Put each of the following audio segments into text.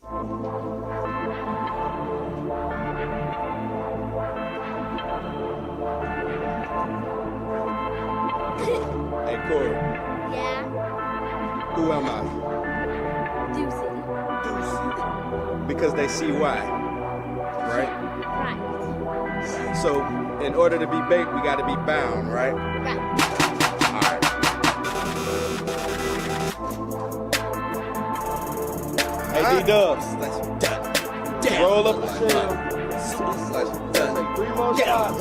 Hey, Corey. Yeah, Who am I? Deucey. Because they see why, right? Right. So, in order to be baked, we got to be bound, right? Right. All right. Hey, D-Dubs. Roll up a shell. Take 3 more shots.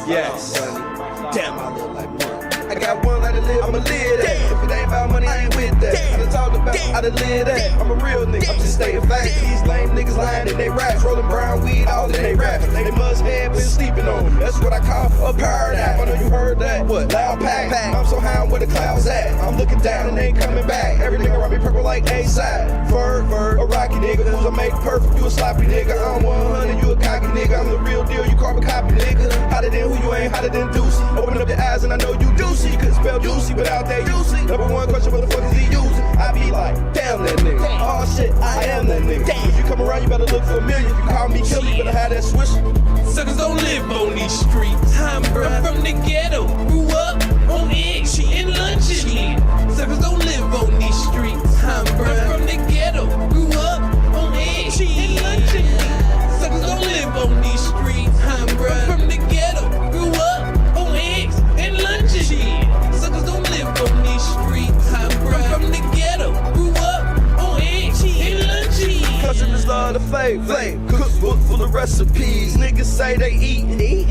Yes. Damn, I look like money. I got one like to live, I'ma live that. If it ain't about money, I ain't with that. I done talked about, I done live that. I'm a real nigga, I'm just stating facts. These lame niggas lying in they raps, rolling brown weed all in they raps. They must have been sleeping on me. That's what I call a paradigm. I know you heard that. What? Loud pack. I'm so high, I'm where the clouds at. I'm looking down and they ain't coming back. Every nigga around me purple like A-side. Bird, a rocky nigga. Who's a make perfect, you a sloppy nigga. I'm 100, you a cocky nigga. I'm the real deal, you carbon copy nigga. Hotter than who you ain't, hotter than Deucey. Open up your eyes and I know you Deucey. You couldn't spell Deucey without that Deucey. Number one question, what the fuck is he using? I be like, damn that nigga. Oh shit, I am that nigga. If you come around, you better look familiar. If you call me killer, you better have that swish. Suckers don't live on these streets. I'm from the ghetto, grew up on eggs and lunches. Suckers don't live on these streets. I'm from the ghetto, grew up on eggs and lunches. Suckers don't live on these streets. I'm from the ghetto, grew up on eggs and lunches. Suckers don't live on these streets. I'm from the ghetto, grew up on eggs and lunches. Customers love the flavor. Cookbook full of recipes. Niggas say they eat.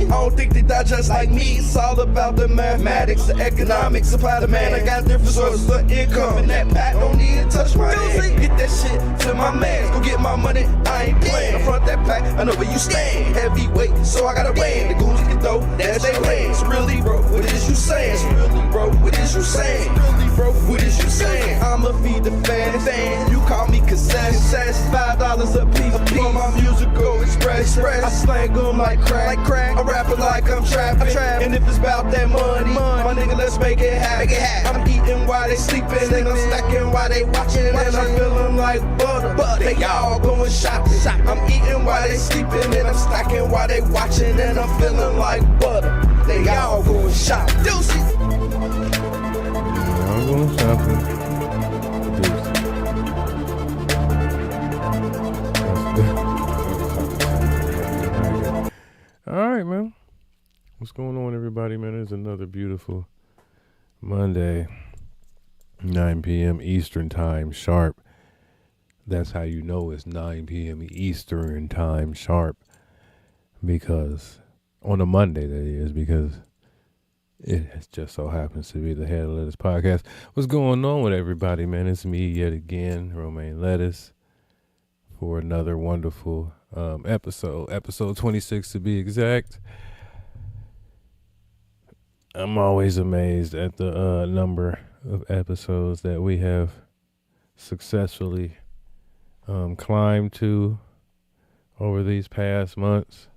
I don't think they digest like me. It's all about the mathematics, the economics. Supply demand. I got different sources of income. And that pack don't need to touch my hand. Get that shit to my man. Go get my money. I ain't playing. I front that pack. I know where you stand. Heavyweight, so I gotta land. The goons can throw. That's they land. It's really, bro. What is you saying? It's really, bro. What is you saying? Really, bro. What is you saying? I'ma feed the fans. You call me concessions. $5 a piece. For my musical express. I slang them like crack. I rap it like I'm trapping. And if it's about that money, my nigga, let's make it happen. I'm eating while they sleeping, and I'm stacking while they watching, and I'm feeling like butter. They all going shopping. I'm eating while they sleeping, and I'm stacking while they watching, and I'm feeling like butter. They all going shopping. Deucey. I'm going shopping. All right, man. What's going on, everybody, man? It's another beautiful Monday, 9 p.m. Eastern time sharp. That's how you know it's 9 p.m. Eastern time sharp. Because, on a Monday, that is, because it just so happens to be the Head of Lettuce podcast. What's going on with everybody, man? It's me yet again, Romaine Lettuce, for another wonderful episode 26 to be exact. I'm always amazed at the number of episodes that we have successfully climbed to over these past months.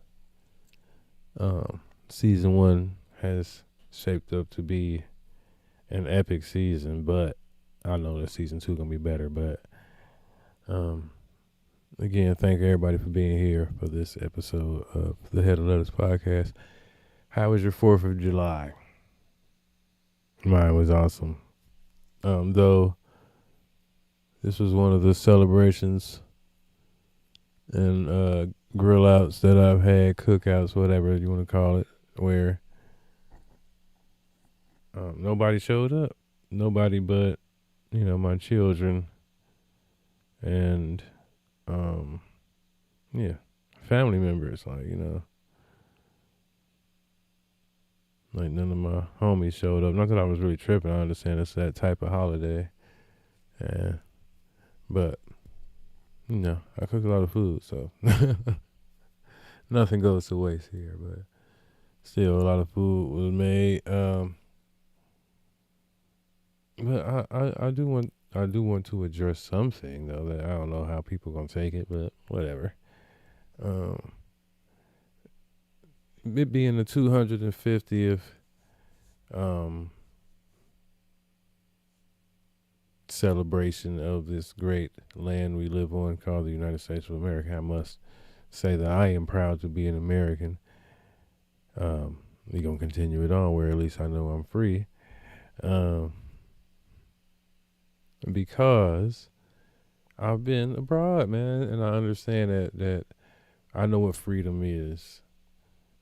Season 1 has shaped up to be an epic season, but I know that season 2 gonna be better. But again, thank everybody for being here for this episode of the Head of Lettuce podcast. How was your 4th of July? Mine was awesome. Though this was one of the celebrations and grill outs that I've had, cookouts, whatever you want to call it, where nobody showed up. Nobody but, my children and family members, like none of my homies showed up. Not that I was really tripping. I understand it's that type of holiday. But, I cook a lot of food, so nothing goes to waste here. But still, a lot of food was made. But I do want to address something, though, that I don't know how people gonna take it, but whatever. It being the 250th celebration of this great land we live on called the United States of America, I must say that I am proud to be an American. We're going to continue it on where at least I know I'm free. Because I've been abroad, man, and I understand that I know what freedom is,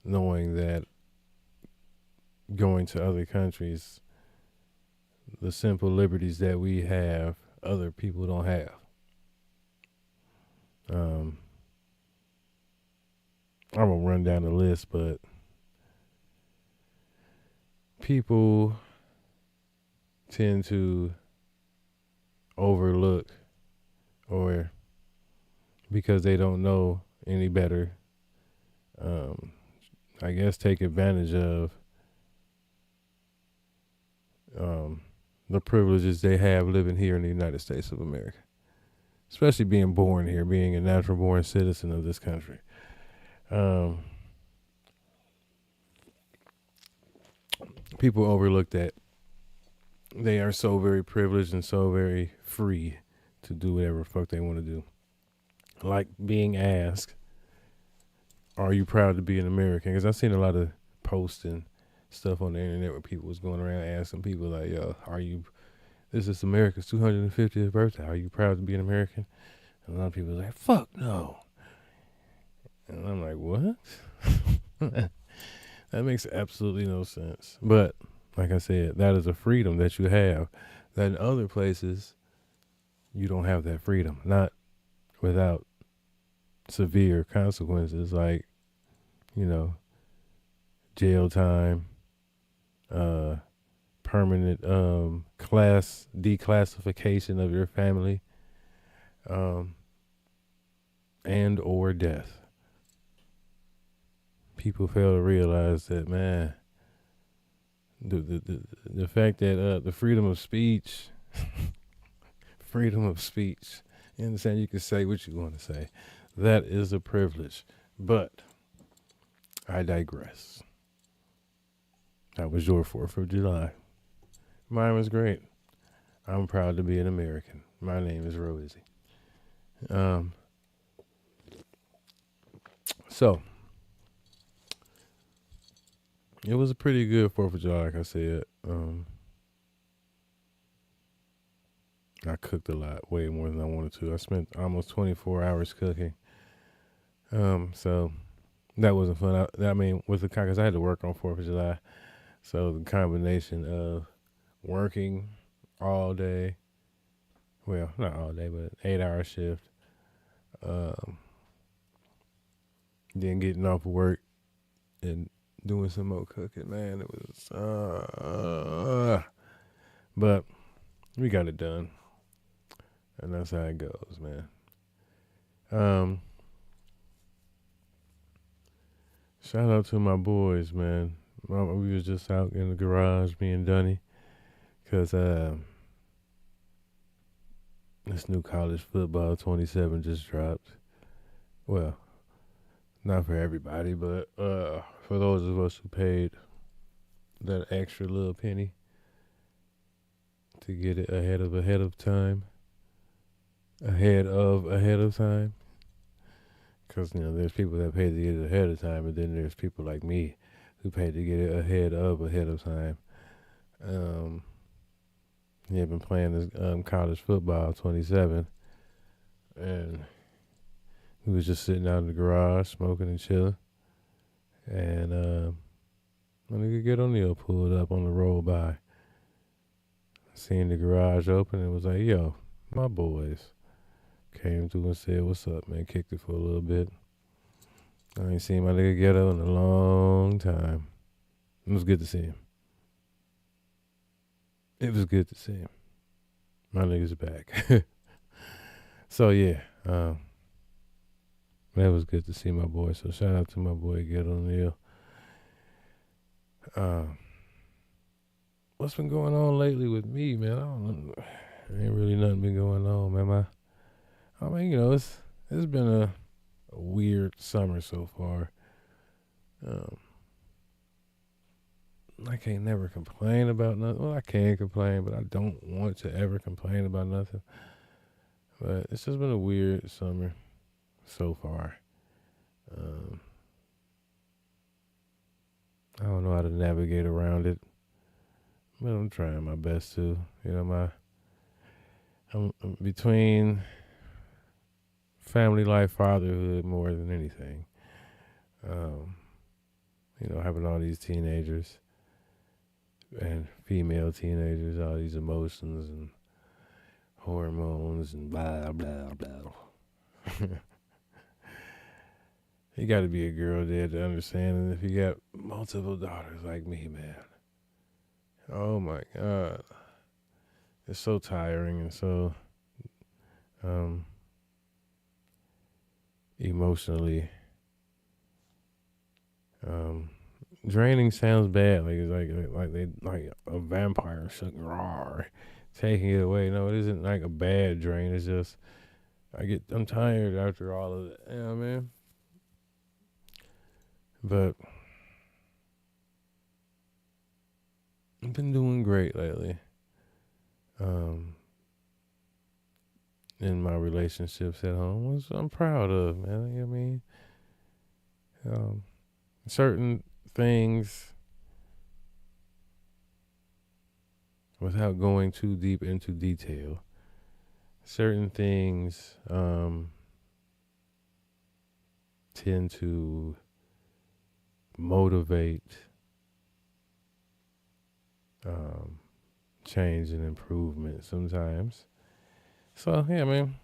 knowing that going to other countries, the simple liberties that we have, other people don't have. I'm going to run down the list, but people tend to overlook, or because they don't know any better, I guess take advantage of the privileges they have living here in the United States of America, especially being born here, being a natural born citizen of this country. People overlook that they are so very privileged and so very free to do whatever the fuck they want to do. Like being asked, are you proud to be an American? Because I've seen a lot of posts and stuff on the internet where people was going around asking people like, yo, this is America's 250th birthday. Are you proud to be an American? And a lot of people are like, fuck no. And I'm like, what? That makes absolutely no sense. But like I said, that is a freedom that you have that in other places you don't have that freedom. Not without severe consequences like, jail time, permanent class declassification of your family, and or death. People fail to realize that, man, the fact that the freedom of speech, you understand, you can say what you want to say. That is a privilege. But I digress. That was your 4th of July. Mine was great. I'm proud to be an American. My name is Rosie. So, it was a pretty good 4th of July, like I said. I cooked a lot, way more than I wanted to. I spent almost 24 hours cooking. So that wasn't fun. Because I had to work on 4th of July. So the combination of working all day, well, not all day, but 8-hour shift, then getting off of work and doing some more cooking, man, it was, but we got it done. And that's how it goes, man. Shout out to my boys, man. We was just out in the garage, me and Dunny, because this new college football 27 just dropped. Well, not for everybody, but for those of us who paid that extra little penny to get it ahead of time. Because, there's people that pay to get it ahead of time, and then there's people like me who paid to get it ahead of time. I've been playing this college football 27, and we was just sitting out in the garage smoking and chilling. And my nigga Get O'Neal pulled up on the roll by. Seen the garage open and was like, yo, my boys. Came through and said, what's up, man? Kicked it for a little bit. I ain't seen my nigga Ghetto in a long time. It was good to see him. My nigga's back. So, yeah. That was good to see my boy. So, shout out to my boy Ghetto O'Neal. What's been going on lately with me, man? I don't know. Ain't really nothing been going on, man. It's been a weird summer so far. I can't never complain about nothing. Well, I can complain, but I don't want to ever complain about nothing. But it's just been a weird summer so far. I don't know how to navigate around it, but I'm trying my best to. I'm between family life, fatherhood more than anything. Having all these teenagers and female teenagers, all these emotions and hormones and blah, blah, blah. You got to be a girl there to understand. And if you got multiple daughters like me, man, oh my God, it's so tiring and so emotionally draining. Sounds bad, like it's like a vampire taking it away. No, it isn't like a bad drain. It's just I'm tired after all of it. You know what I mean? But I've been doing great lately. In my relationships at home, which I'm proud of, man. You know what I mean? Certain things, without going too deep into detail, certain things tend to motivate change and improvement sometimes. So, yeah, man,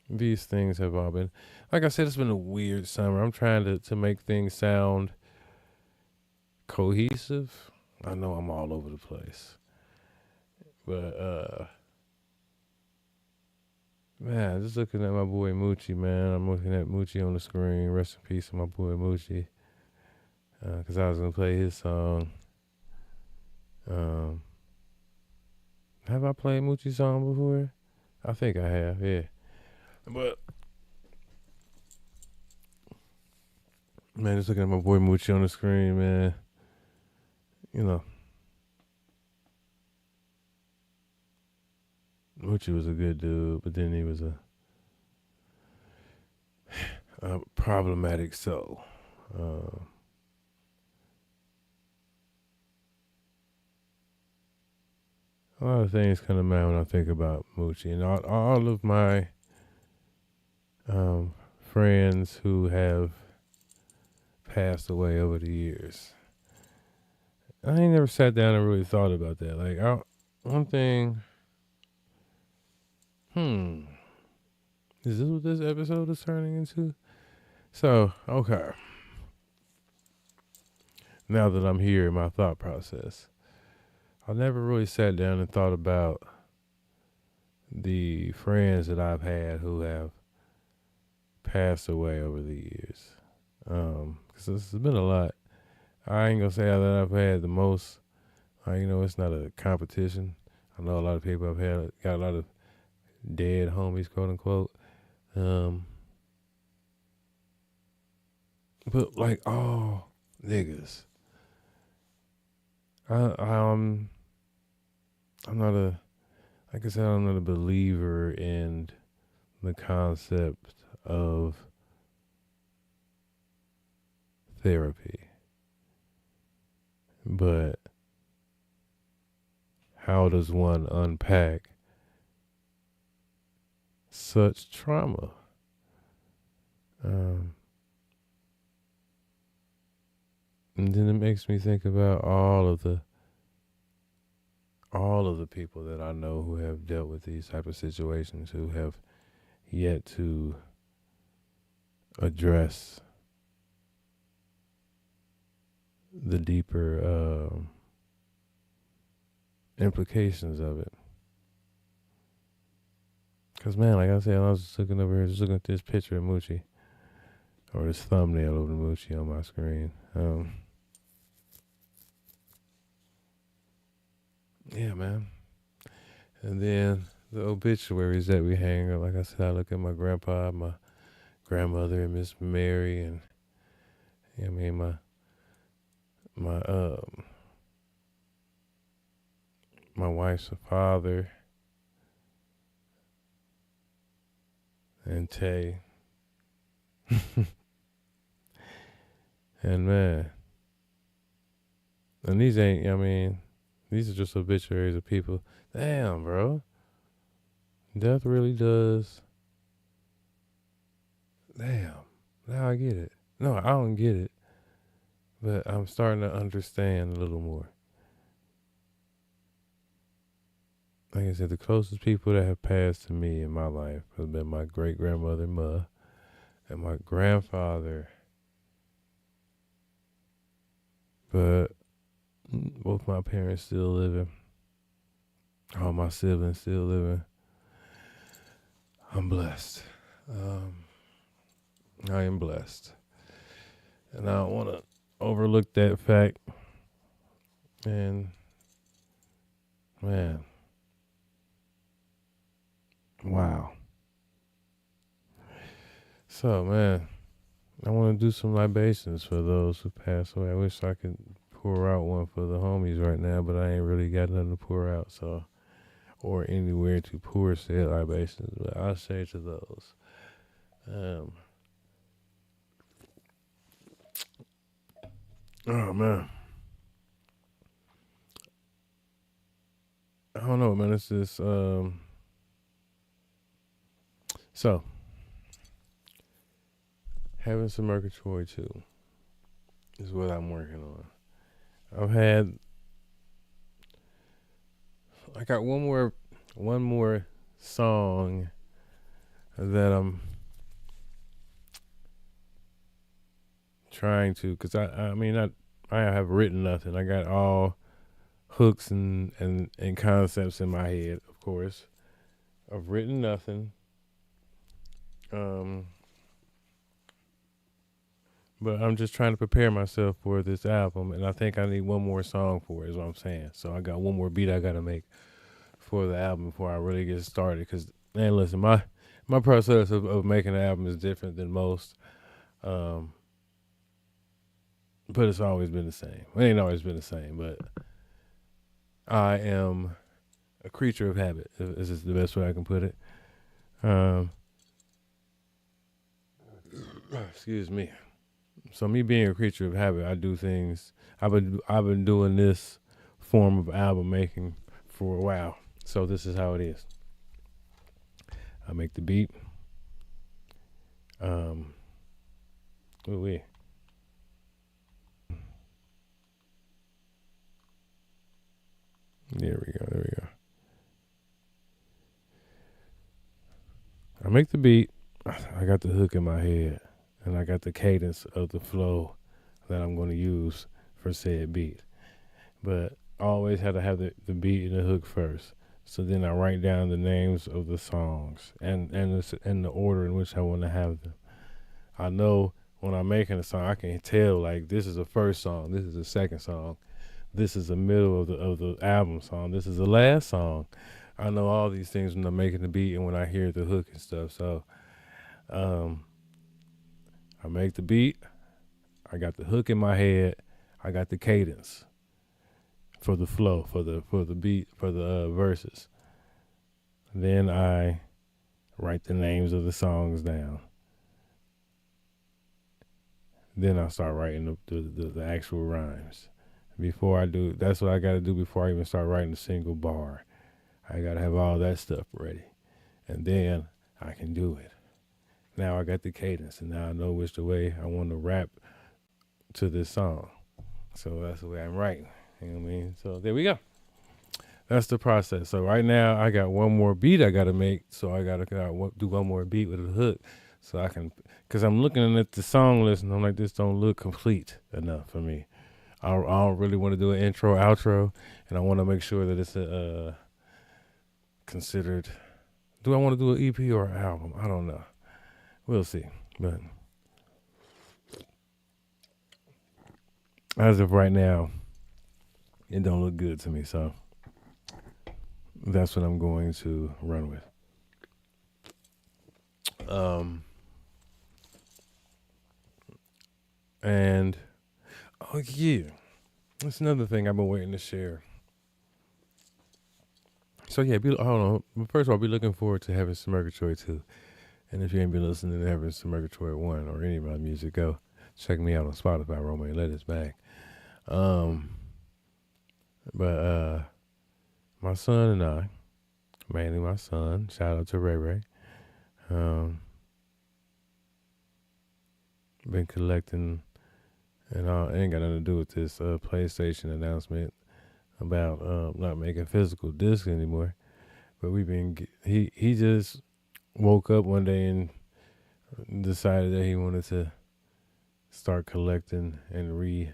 these things have all been, like I said, it's been a weird summer. I'm trying to make things sound cohesive. I know I'm all over the place. But, man, just looking at my boy Moochie, man. I'm looking at Moochie on the screen. Rest in peace to my boy Moochie. Because I was going to play his song. Have I played Moochie's song before? I think I have, yeah. But, man, just looking at my boy Moochie on the screen, man. Moochie was a good dude, but then he was a problematic soul. A lot of things come to mind when I think about Moochie, and all of my friends who have passed away over the years. I ain't never sat down and really thought about that. Like, one thing, is this what this episode is turning into? So, okay. Now that I'm here in my thought process, I never really sat down and thought about the friends that I've had who have passed away over the years. Because this has been a lot. I ain't gonna say that I've had the most. It's not a competition. I know a lot of people got a lot of dead homies, quote unquote. But like all niggas, I'm not I'm not a believer in the concept of therapy. But how does one unpack such trauma? And then it makes me think about all of the people that I know who have dealt with these type of situations, who have yet to address the deeper implications of it. Because, man, like I said, I was just looking over here, just looking at this picture of Moochie, or this thumbnail of the Moochie on my screen. Yeah, man. And then the obituaries that we hang up, like I said, I look at my grandpa, my grandmother, and Miss Mary, and my my wife's father, and Tay. And man, and these ain't, I mean, these are just obituaries of people. Damn, bro. Death really does. Damn. Now I get it. No, I don't get it. But I'm starting to understand a little more. Like I said, the closest people that have passed to me in my life has been my great-grandmother, Ma, and my grandfather. But both my parents still living. All my siblings still living. I'm blessed. I am blessed. And I don't want to overlook that fact. And, man. Wow. So, man, I want to do some libations for those who passed away. I wish I could pour out one for the homies right now, but I ain't really got nothing to pour out, so, or anywhere to pour said libations. But I'll say to those. Oh, man. I don't know, man. It's just, so, having some Murgatroyd too is what I'm working on. I got one more song that I'm trying to, because I have written nothing. I got all hooks and concepts in my head, of course. I've written nothing. But I'm just trying to prepare myself for this album, and I think I need one more song for it, is what I'm saying. So I got one more beat I got to make for the album before I really get started. Because, man, listen, my process of making an album is different than most. But it's always been the same. It ain't always been the same, but I am a creature of habit, is the best way I can put it. Excuse me. So me being a creature of habit, I do things. I've been doing this form of album making for a while. So this is how it is. I make the beat. There we go. I make the beat. I got the hook in my head. And I got the cadence of the flow that I'm going to use for said beat. But I always had to have the beat and the hook first. So then I write down the names of the songs and the order in which I want to have them. I know when I'm making a song, I can tell, like, this is the first song, this is the second song, this is the middle of the album song, this is the last song. I know all these things when I'm making the beat and when I hear the hook and stuff. So, I make the beat, I got the hook in my head, I got the cadence for the flow, for the beat, for the verses. Then I write the names of the songs down. Then I start writing the actual rhymes. Before I do, that's what I got to do before I even start writing a single bar. I got to have all that stuff ready. And then I can do it. Now I got the cadence, and now I know which the way I want to rap to this song. So that's the way I'm writing. You know what I mean? So there we go. That's the process. So right now I got one more beat I got to make. So I got to do one more beat with a hook. So I can, because I'm looking at the song list, and I'm like, this don't look complete enough for me. I don't really want to do an intro, outro, and I want to make sure that it's considered. Do I want to do an EP or an album? I don't know. We'll see. But as of right now, it don't look good to me. So that's what I'm going to run with. And oh yeah, that's another thing I've been waiting to share. So yeah, hold on. First of all, be looking forward to Heaven's to Murgatroyd 2. And if you ain't been listening to Heaven's to Murgatroyd 1 or any of my music, go check me out on Spotify, Romain Let Us Back. But my son and I, mainly my son, shout out to Ray Ray, been collecting, and it ain't got nothing to do with this PlayStation announcement about not making physical discs anymore. But we've been, he just woke up one day and decided that he wanted to start collecting and replaying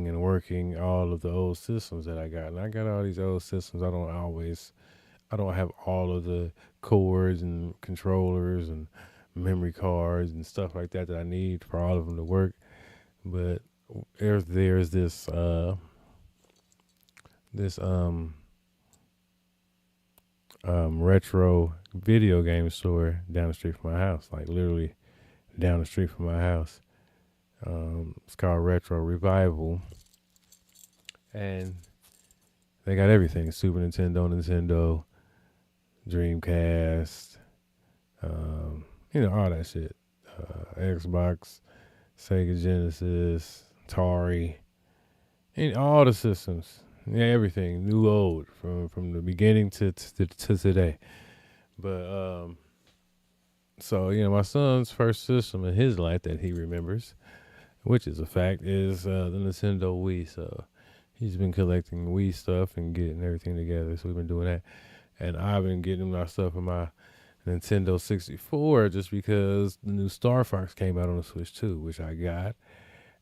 and working all of the old systems that I got. And I got all these old systems. I don't have all of the cords and controllers and memory cards and stuff like that I need for all of them to work. But there's this retro video game store down the street from my house, like literally down the street from my house. It's called Retro Revival, and they got everything: Super Nintendo, Dreamcast, all that shit. Xbox, Sega Genesis, Atari, and all the systems. Yeah, everything, new, old, from the beginning to today. But so my son's first system in his life that he remembers, which is a fact, is the Nintendo Wii. So he's been collecting Wii stuff and getting everything together. So we've been doing that, and I've been getting my stuff in my Nintendo 64 just because the new Star Fox came out on the Switch 2, which I got.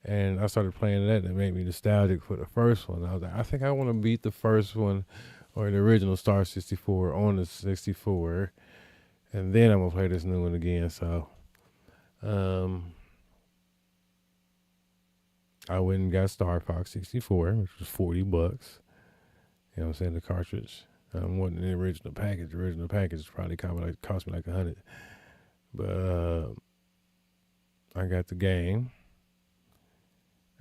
And I started playing that, and it made me nostalgic for the first one. I was like, I think I want to beat the first one, or the original Star 64 on the 64, and then I'm going to play this new one again. So I went and got Star Fox 64, which was $40. You know what I'm saying? The cartridge. Wasn't the original package. The original package probably cost me like $100. But I got the game.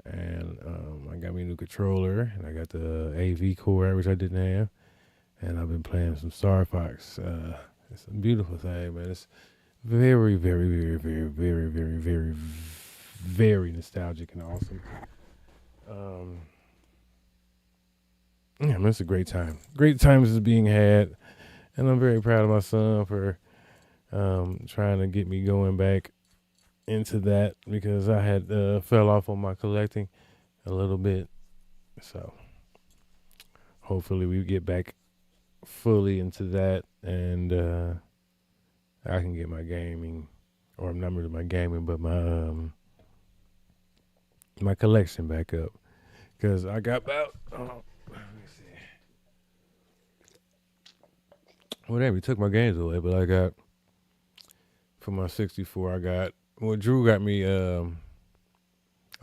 And I got me a new controller, and I got the AV core, which I didn't have. And I've been playing some Star Fox. It's a beautiful thing, man. It's very, very, very, very, very, very, very, very nostalgic and awesome. Yeah, man, it's a great time. Great times is being had, and I'm very proud of my son for trying to get me going back into that, because I had fell off on my collecting a little bit. So hopefully we get back fully into that, and I can get my gaming, or not really my gaming, but my my collection back up, because I got about let me see, whatever, he took my games away, but I got, for my 64, I got, well, Drew got me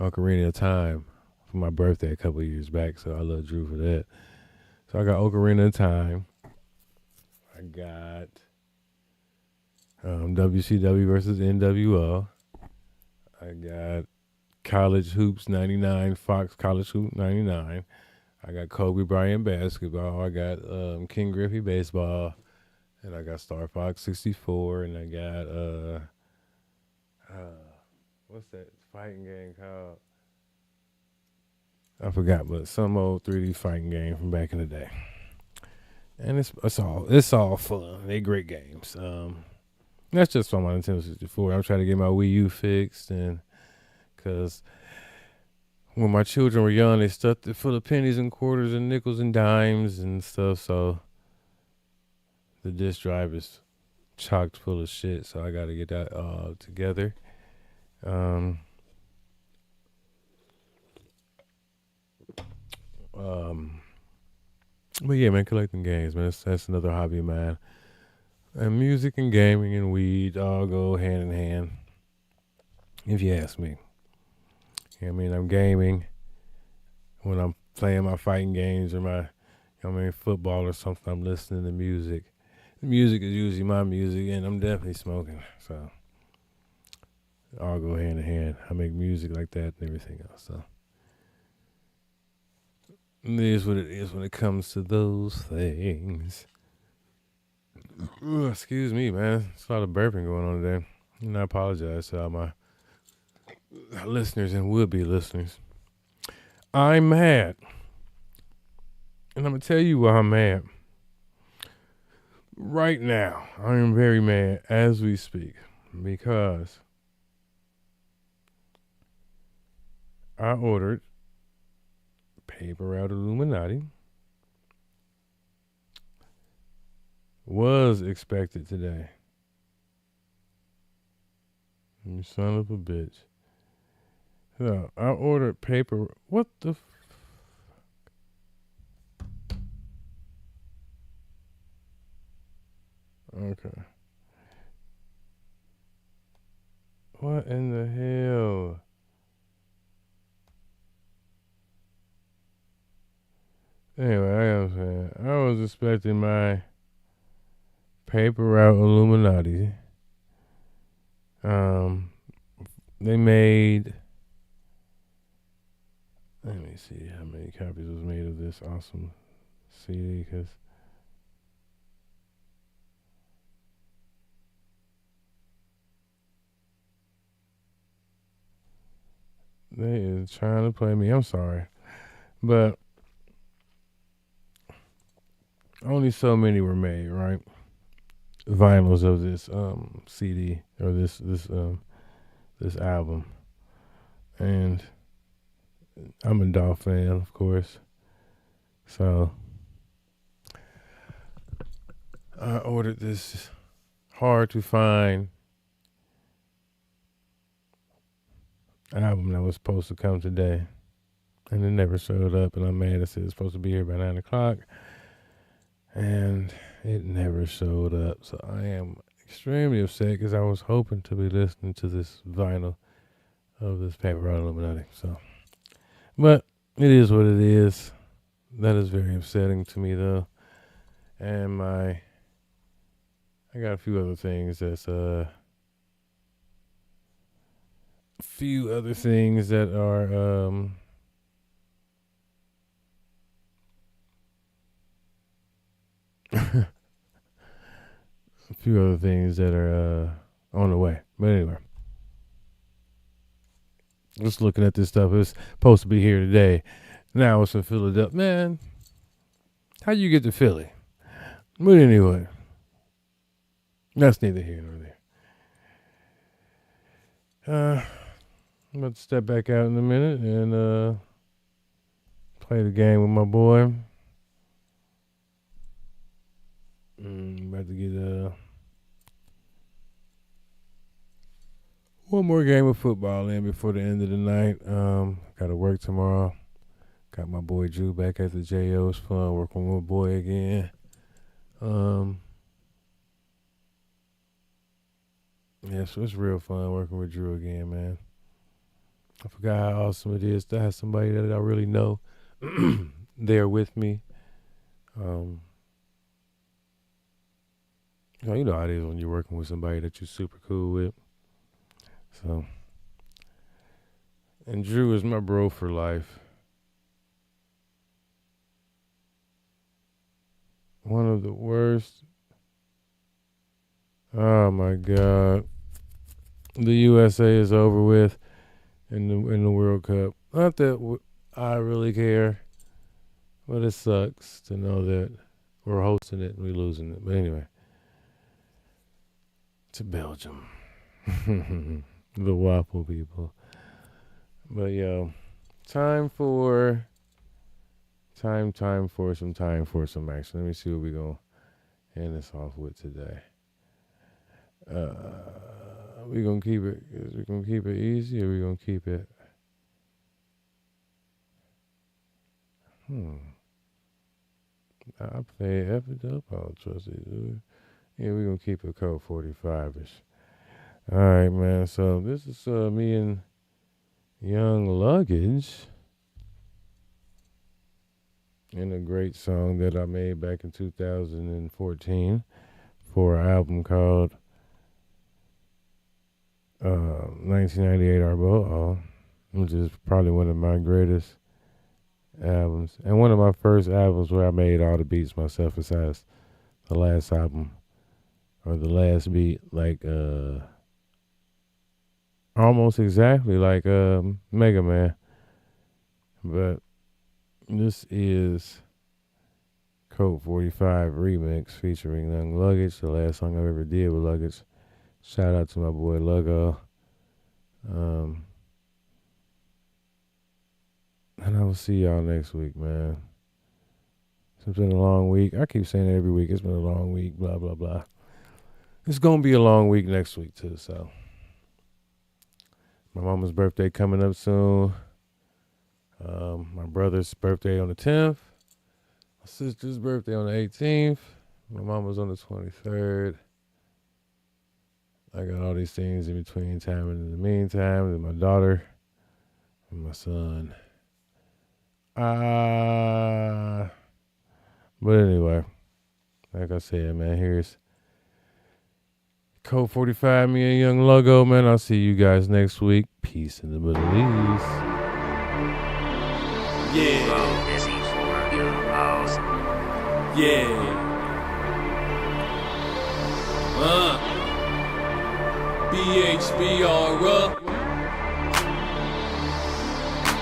Ocarina of Time for my birthday a couple of years back, so I love Drew for that. So I got Ocarina of Time. I got WCW versus NWO. I got College Hoops 99, Fox College Hoop 99. I got Kobe Bryant basketball. I got King Griffey baseball. And I got Star Fox 64. And I got what's that fighting game called? I forgot, but some old 3D fighting game from back in the day. And it's all fun. They're great games. That's just on my Nintendo 64. I'm trying to get my Wii U fixed, and because when my children were young, they stuffed it full of pennies and quarters and nickels and dimes and stuff. So the disk drive is chocked full of shit. So I got to get that all together. But yeah, man, collecting games, man, that's another hobby of mine. And music and gaming and weed all go hand in hand, if you ask me. I mean, I'm gaming when I'm playing my fighting games or my, football or something. I'm listening to music. The music is usually my music, and I'm definitely smoking. So all go hand in hand. I make music like that and everything else. So It is what it is when it comes to those things. Ooh, excuse me, man. There's a lot of burping going on today. And I apologize to all my listeners and would-be listeners. I'm mad. And I'm going to tell you why I'm mad. Right now, I am very mad as we speak because I ordered Paper Route Illuminati. Was expected today. You son of a bitch. So, I ordered paper. What the Okay. What in the hell? Anyway, I am saying, I was expecting my Paper Route Illuminati. They made, let me see how many copies was made of this awesome CD, because they is trying to play me. I'm sorry. But only so many were made, right? Vinyls of this CD or this album. And I'm a Dolph fan, of course. So I ordered this hard to find album that was supposed to come today, and it never showed up, and I'm mad. It said it's supposed to be here by 9 o'clock, and it never showed up. So I am extremely upset because I was hoping to be listening to this vinyl of this Paper Route Illuminati. So, but it is what it is. That is very upsetting to me, though. And I got a few other things that's a few other things that are a few other things that are on the way. But anyway, just looking at this stuff, it's supposed to be here today. Now it's in Philadelphia. Man, how you get to Philly? But anyway, that's neither here nor there. I'm about to step back out in a minute and play the game with my boy. About to get one more game of football in before the end of the night. Got to work tomorrow. Got my boy Drew back at the JO. It's fun working with my boy again. Yeah, so it's real fun working with Drew again, man. I forgot how awesome it is to have somebody that I really know there with me. You know how it is when you're working with somebody that you're super cool with. So, and Drew is my bro for life. One of the worst. Oh my God. The USA is over with in the World Cup. Not that I really care, but it sucks to know that we're hosting it and we're losing it. But anyway, to Belgium. The Waffle people. But yo, time for some action. Let me see what we're going to end this off with today. We gonna keep it easy, or we gonna keep it I play F it up. I don't trust it. Yeah, we gonna keep it code 45ish. All right, man. So this is me and Young Luggage and a great song that I made back in 2014 for an album called 1998 Arbo, which is probably one of my greatest albums. And one of my first albums where I made all the beats myself besides the last album or the last beat, like almost exactly like Mega Man. But this is Code 45 remix featuring Young Luggage, the last song I ever did with Luggage. Shout out to my boy Luggo. And I will see y'all next week, man. It's been a long week. I keep saying it every week. It's been a long week, blah, blah, blah. It's going to be a long week next week, too, so. My mama's birthday coming up soon. My brother's birthday on the 10th. My sister's birthday on the 18th. My mama's on the 23rd. I got all these things in between time and in the meantime. And my daughter and my son. But anyway, like I said, man, here's Code 45, me and Young Luggo, man. I'll see you guys next week. Peace in the Middle East. Yeah. Yeah. BHBR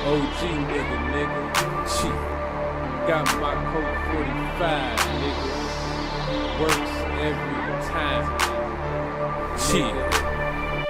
OG nigga. Got my Code 45, nigga. Works every time. Shit.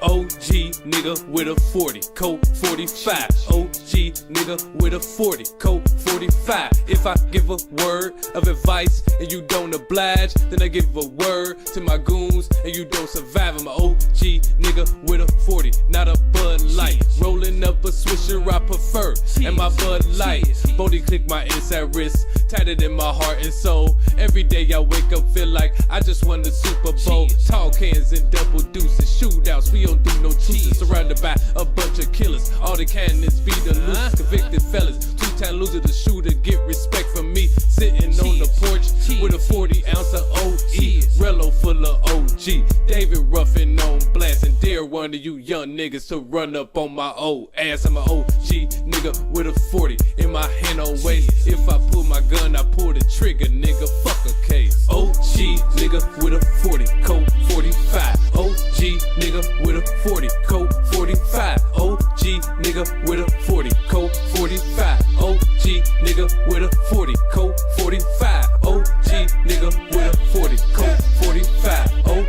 OG nigga with a 40, Code 45. OG nigga with a 40, Code 45. If I give a word of advice and you don't oblige, then I give a word to my goons and you don't survive. I'm an OG nigga with a 40, not a Bud Light. Rolling up a Swisher I prefer, and my Bud Light. Bodie click my inside wrist, tighter than my heart and soul. Every day I wake up feel like I just won the Super Bowl. Tall cans and double deuces, shootouts, we don't do no truces. Surrounded by a bunch of killers, all the cannons be the loose. Convicted fellas, two-time loser, the shooter, get respect from me. Sitting on the porch with a 40 ounce of OE, Rello full of OG. David Ruffin on blast, and dare one of you young niggas to run up on my old ass. I'm an OG nigga with a 40 in my hand on weight. If I pull my gun, I pull the trigger, nigga, fuck a case. OG nigga with a 40, Code 45. OG nigga with a 40, Code 45. OG nigga with a 40, Code 45. OG nigga with a 40, Code 45. OG nigga with a 40, Code 45. OG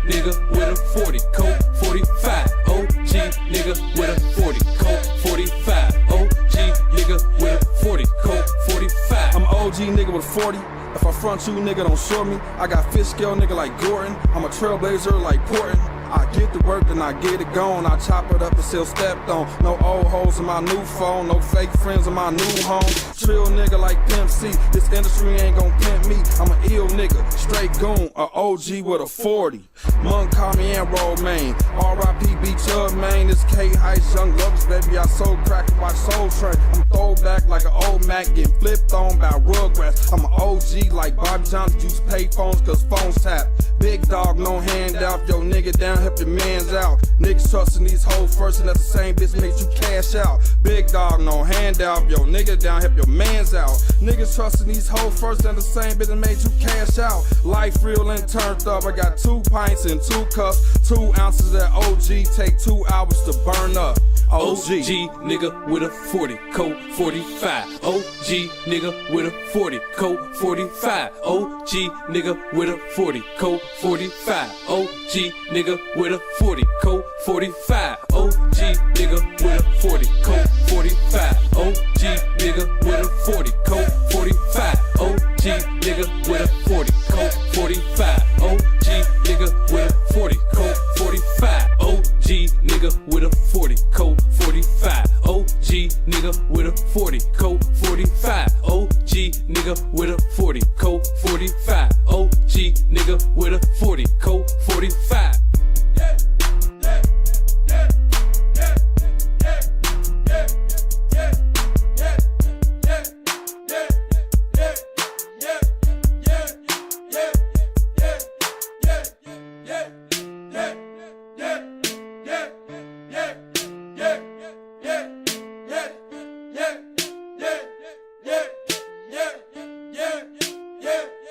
nigga with a 40, Code 45. OG nigga with a 40, Code 45. OG nigga with a 40, Code 45. I'm an OG nigga with a 40. If I front you, nigga, don't short me. I got fish scale, nigga, like Gordon. I'm a trailblazer like Portland. I get to work, then I get it gone. I chop it up and still stepped on. No old hoes in my new phone, no fake friends in my new home. Trill nigga like Pimp C. This industry ain't gon' pimp me. I'm an ill nigga, straight goon, a OG with a 40. Monk call me and Romaine. R.I.P. B Chub, man. This K-Heist, Young Luggage, baby. I sold crack and watch Soul Train. I'm throwback like an old Mac, getting flipped on by Rugrats. I'm an OG like Bobby Johnson, use pay phones cause phones tap. Big dog, no handout, yo nigga down, help your mans out. Niggas trusting these hoes first and that's the same bitch makes you cash out. Big dog, no handout, yo nigga down, help your mans out. Niggas trusting these hoes first and the same bitch that made you cash out. Life real and turned up, I got 2 pints and 2 cups. 2 ounces of OG, take 2 hours to burn up. OG nigga with a 40, Code 45. OG nigga with a 40, Code 45. OG nigga with a 40, Code 45. OG nigga with a 40, Code 45. OG nigga with a 40, Code 45. OG nigga with a 40, Code 45. OG nigga with a 40, Code 45. OG nigga with a 40, Code 45. OG nigga with a 40, Code 45. OG nigga with a 40, Code 45. OG nigga with a 40, Code 45. OG nigga with a 40, Code 45. yeah.